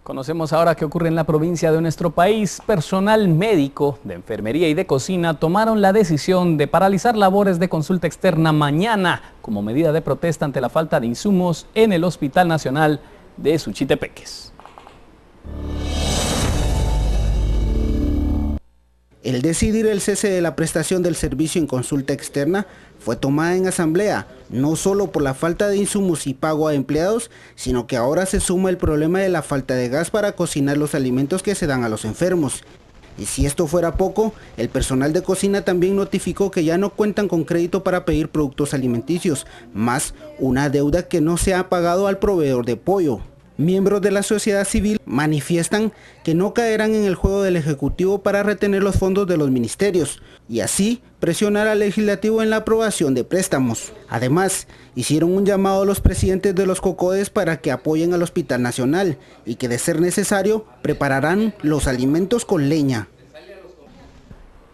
Conocemos ahora qué ocurre en la provincia de nuestro país. Personal médico, de enfermería y de cocina tomaron la decisión de paralizar labores de consulta externa mañana como medida de protesta ante la falta de insumos en el Hospital Nacional de Suchitepeques. El decidir el cese de la prestación del servicio en consulta externa fue tomada en asamblea, no solo por la falta de insumos y pago a empleados, sino que ahora se suma el problema de la falta de gas para cocinar los alimentos que se dan a los enfermos. Y si esto fuera poco, el personal de cocina también notificó que ya no cuentan con crédito para pedir productos alimenticios, más una deuda que no se ha pagado al proveedor de pollo. Miembros de la sociedad civil manifiestan que no caerán en el juego del Ejecutivo para retener los fondos de los ministerios y así presionar al Legislativo en la aprobación de préstamos. Además, hicieron un llamado a los presidentes de los COCODES para que apoyen al Hospital Nacional y que de ser necesario prepararán los alimentos con leña.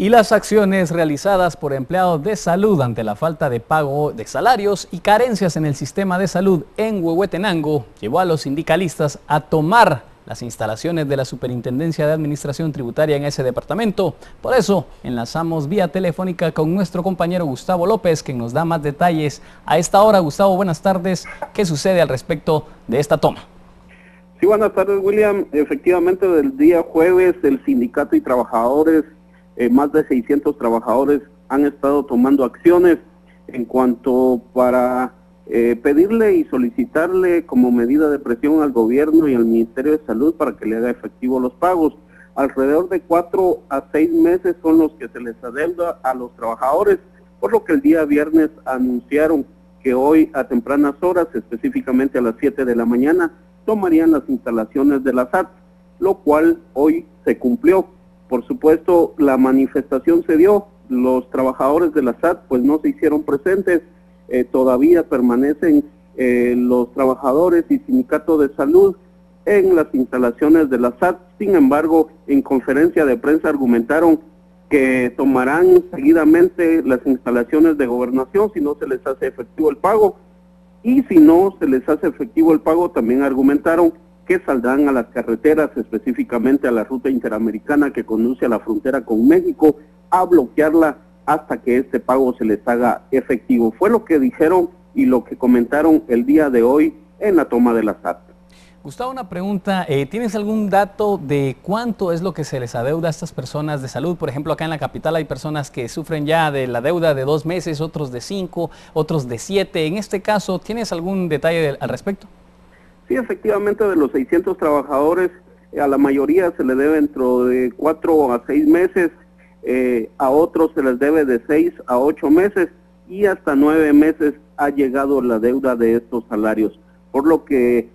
Y las acciones realizadas por empleados de salud ante la falta de pago de salarios y carencias en el sistema de salud en Huehuetenango llevó a los sindicalistas a tomar las instalaciones de la Superintendencia de Administración Tributaria en ese departamento. Por eso enlazamos vía telefónica con nuestro compañero Gustavo López, quien nos da más detalles a esta hora. Gustavo, buenas tardes. ¿Qué sucede al respecto de esta toma? Sí, buenas tardes, William. Efectivamente, del día jueves, el sindicato y trabajadores, más de 600 trabajadores han estado tomando acciones en cuanto para pedirle y solicitarle como medida de presión al gobierno y al Ministerio de Salud para que le haga efectivo los pagos. Alrededor de 4 a 6 meses son los que se les adeuda a los trabajadores, por lo que el día viernes anunciaron que hoy a tempranas horas, específicamente a las 7 de la mañana, tomarían las instalaciones de la SAT, lo cual hoy se cumplió. Por supuesto, la manifestación se dio, los trabajadores de la SAT pues no se hicieron presentes, todavía permanecen los trabajadores y sindicato de salud en las instalaciones de la SAT. Sin embargo, en conferencia de prensa argumentaron que tomarán seguidamente las instalaciones de gobernación si no se les hace efectivo el pago, y si no se les hace efectivo el pago, también argumentaron que saldrán a las carreteras, específicamente a la ruta interamericana que conduce a la frontera con México, a bloquearla hasta que este pago se les haga efectivo. Fue lo que dijeron y lo que comentaron el día de hoy en la toma de la SAT. Gustavo, una pregunta, ¿tienes algún dato de cuánto es lo que se les adeuda a estas personas de salud? Por ejemplo, acá en la capital hay personas que sufren ya de la deuda de 2 meses, otros de 5, otros de 7. En este caso, ¿tienes algún detalle al respecto? Sí, efectivamente, de los 600 trabajadores, a la mayoría se le debe dentro de 4 a 6 meses, a otros se les debe de 6 a 8 meses y hasta 9 meses ha llegado la deuda de estos salarios. Por lo que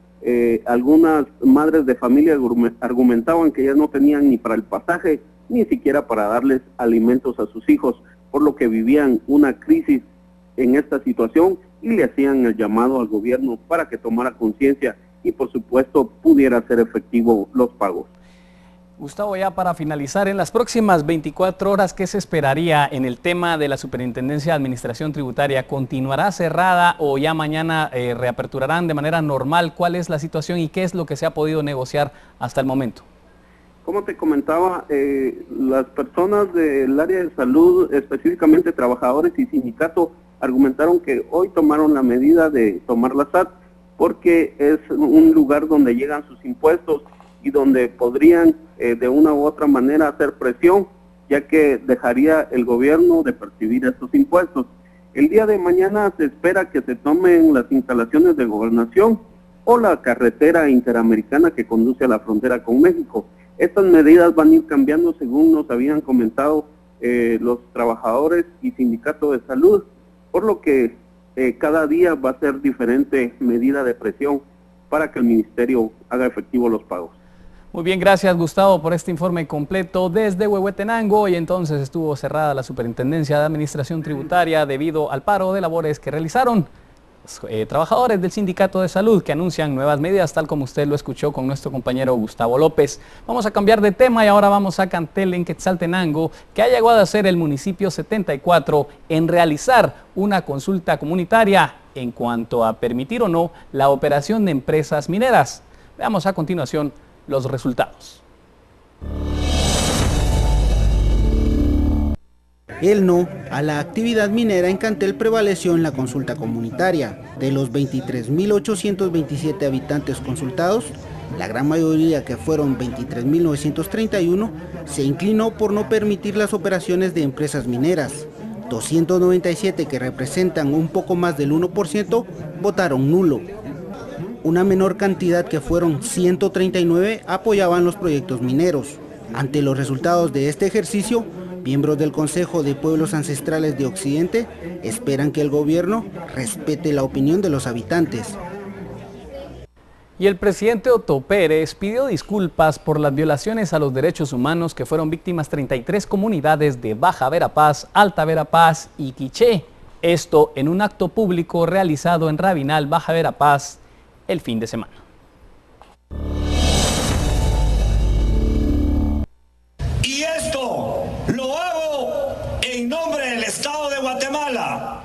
algunas madres de familia argumentaban que ya no tenían ni para el pasaje, ni siquiera para darles alimentos a sus hijos, por lo que vivían una crisis en esta situación y le hacían el llamado al gobierno para que tomara conciencia y por supuesto pudiera hacer efectivo los pagos. Gustavo, ya para finalizar, en las próximas 24 horas, ¿qué se esperaría en el tema de la Superintendencia de Administración Tributaria? ¿Continuará cerrada o ya mañana reaperturarán de manera normal? ¿Cuál es la situación y qué es lo que se ha podido negociar hasta el momento? Como te comentaba, las personas del área de salud, específicamente trabajadores y sindicatos, argumentaron que hoy tomaron la medida de tomar la SAT porque es un lugar donde llegan sus impuestos y donde podrían de una u otra manera hacer presión, ya que dejaría el gobierno de percibir estos impuestos. El día de mañana se espera que se tomen las instalaciones de gobernación o la carretera interamericana que conduce a la frontera con México. Estas medidas van a ir cambiando según nos habían comentado los trabajadores y sindicatos de salud, por lo que cada día va a ser diferente medida de presión para que el ministerio haga efectivo los pagos. Muy bien, gracias Gustavo por este informe completo desde Huehuetenango. Y entonces estuvo cerrada la Superintendencia de Administración Tributaria debido al paro de labores que realizaron trabajadores del Sindicato de Salud, que anuncian nuevas medidas, tal como usted lo escuchó con nuestro compañero Gustavo López. Vamos a cambiar de tema y ahora vamos a Cantel, en Quetzaltenango, que ha llegado a ser el municipio 74 en realizar una consulta comunitaria en cuanto a permitir o no la operación de empresas mineras. Veamos a continuación los resultados. El no a la actividad minera en Cantel prevaleció en la consulta comunitaria. De los 23.827 habitantes consultados, la gran mayoría, que fueron 23.931, se inclinó por no permitir las operaciones de empresas mineras. 297, que representan un poco más del 1%, votaron nulo. Una menor cantidad, que fueron 139, apoyaban los proyectos mineros. Ante los resultados de este ejercicio, miembros del Consejo de Pueblos Ancestrales de Occidente esperan que el gobierno respete la opinión de los habitantes. Y el presidente Otto Pérez pidió disculpas por las violaciones a los derechos humanos que fueron víctimas 33 comunidades de Baja Verapaz, Alta Verapaz y Quiché. Esto en un acto público realizado en Rabinal, Baja Verapaz, el fin de semana. Y esto lo hago en nombre del Estado de Guatemala,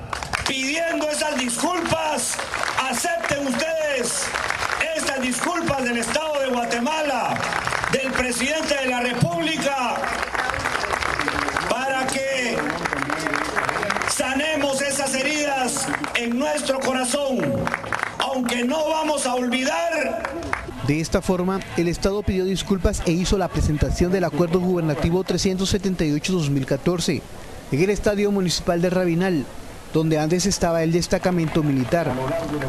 pidiendo esas disculpas. Acepten ustedes estas disculpas del Estado de Guatemala, del presidente de la República, para que sanemos esas heridas en nuestro corazón, aunque no vamos a olvidar. De esta forma, el Estado pidió disculpas e hizo la presentación del Acuerdo Gubernativo 378-2014 en el Estadio Municipal de Rabinal, donde antes estaba el destacamento militar,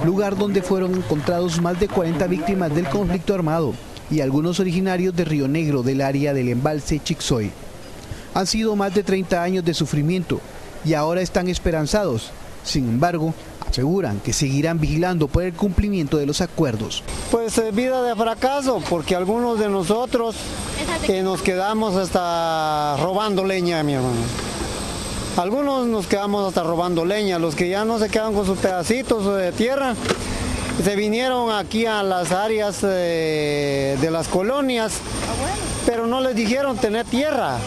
lugar donde fueron encontrados más de 40 víctimas del conflicto armado y algunos originarios de Río Negro, del área del embalse Chixoy. Han sido más de 30 años de sufrimiento y ahora están esperanzados. Sin embargo, aseguran que seguirán vigilando por el cumplimiento de los acuerdos. Pues vida de fracaso, porque algunos de nosotros nos quedamos hasta robando leña, mi hermano. Algunos nos quedamos hasta robando leña, los que ya no se quedan con sus pedacitos de tierra, se vinieron aquí a las áreas de las colonias, pero no les dijeron tener tierra.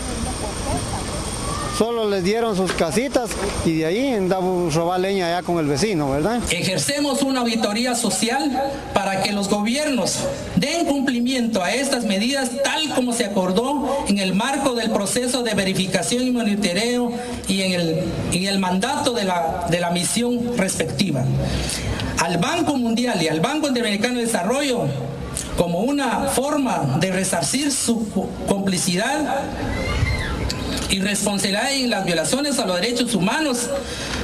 Solo les dieron sus casitas y de ahí andamos a robar leña allá con el vecino, ¿verdad? Ejercemos una auditoría social para que los gobiernos den cumplimiento a estas medidas tal como se acordó en el marco del proceso de verificación y monitoreo y en el mandato de la misión respectiva. Al Banco Mundial y al Banco Interamericano de Desarrollo, como una forma de resarcir su complicidad y responsabilidad en las violaciones a los derechos humanos,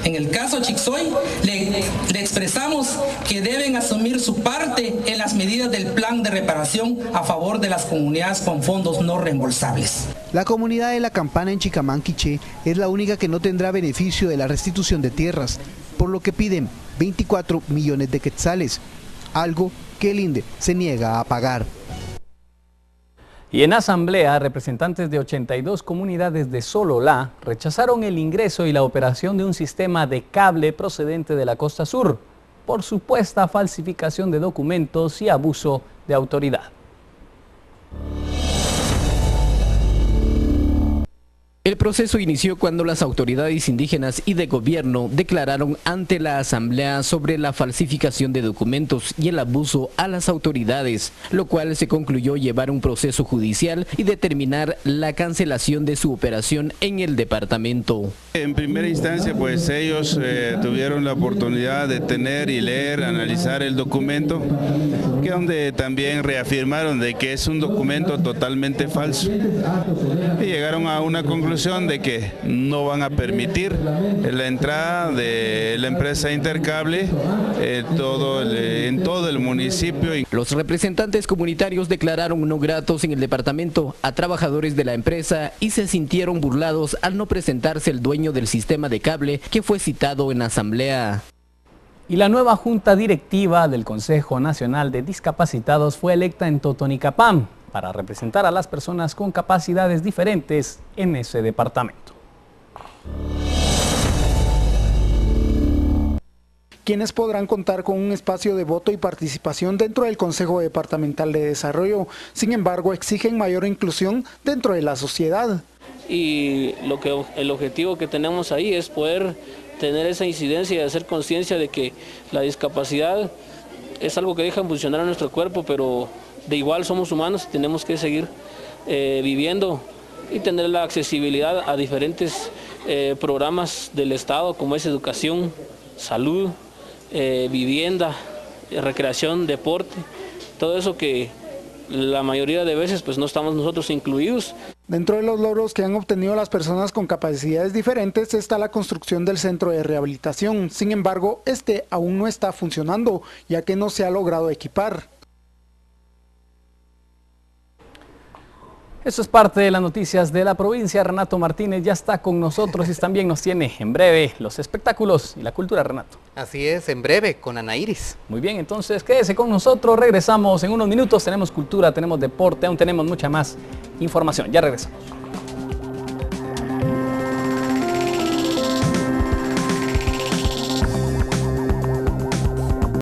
en el caso Chixoy, le expresamos que deben asumir su parte en las medidas del plan de reparación a favor de las comunidades con fondos no reembolsables. La comunidad de La Campana en Chicamán, Quiché, es la única que no tendrá beneficio de la restitución de tierras, por lo que piden 24 millones de quetzales, algo que el INDE se niega a pagar. Y en asamblea, representantes de 82 comunidades de Sololá rechazaron el ingreso y la operación de un sistema de cable procedente de la costa sur por supuesta falsificación de documentos y abuso de autoridad. El proceso inició cuando las autoridades indígenas y de gobierno declararon ante la asamblea sobre la falsificación de documentos y el abuso a las autoridades, lo cual se concluyó llevar un proceso judicial y determinar la cancelación de su operación en el departamento. En primera instancia, pues ellos tuvieron la oportunidad de tener y leer, analizar el documento, que donde también reafirmaron de que es un documento totalmente falso y llegaron a una conclusión de que no van a permitir la entrada de la empresa Intercable en todo el municipio. Los representantes comunitarios declararon no gratos en el departamento a trabajadores de la empresa y se sintieron burlados al no presentarse el dueño del sistema de cable que fue citado en asamblea. Y la nueva junta directiva del Consejo Nacional de Discapacitados fue electa en Totonicapán para representar a las personas con capacidades diferentes en ese departamento. Quienes podrán contar con un espacio de voto y participación dentro del Consejo Departamental de Desarrollo. Sin embargo, exigen mayor inclusión dentro de la sociedad. Y el objetivo que tenemos ahí es poder tener esa incidencia y hacer conciencia de que la discapacidad es algo que deja funcionar a nuestro cuerpo, pero de igual somos humanos y tenemos que seguir viviendo y tener la accesibilidad a diferentes programas del Estado, como es educación, salud, vivienda, recreación, deporte, todo eso que la mayoría de veces pues no estamos nosotros incluidos. Dentro de los logros que han obtenido las personas con capacidades diferentes está la construcción del centro de rehabilitación. Sin embargo, este aún no está funcionando, ya que no se ha logrado equipar. Eso es parte de las noticias de la provincia. Renato Martínez ya está con nosotros y también nos tiene en breve los espectáculos y la cultura, Renato. Así es, en breve, con Ana Iris. Muy bien, entonces quédese con nosotros, regresamos en unos minutos, tenemos cultura, tenemos deporte, aún tenemos mucha más información, ya regresamos.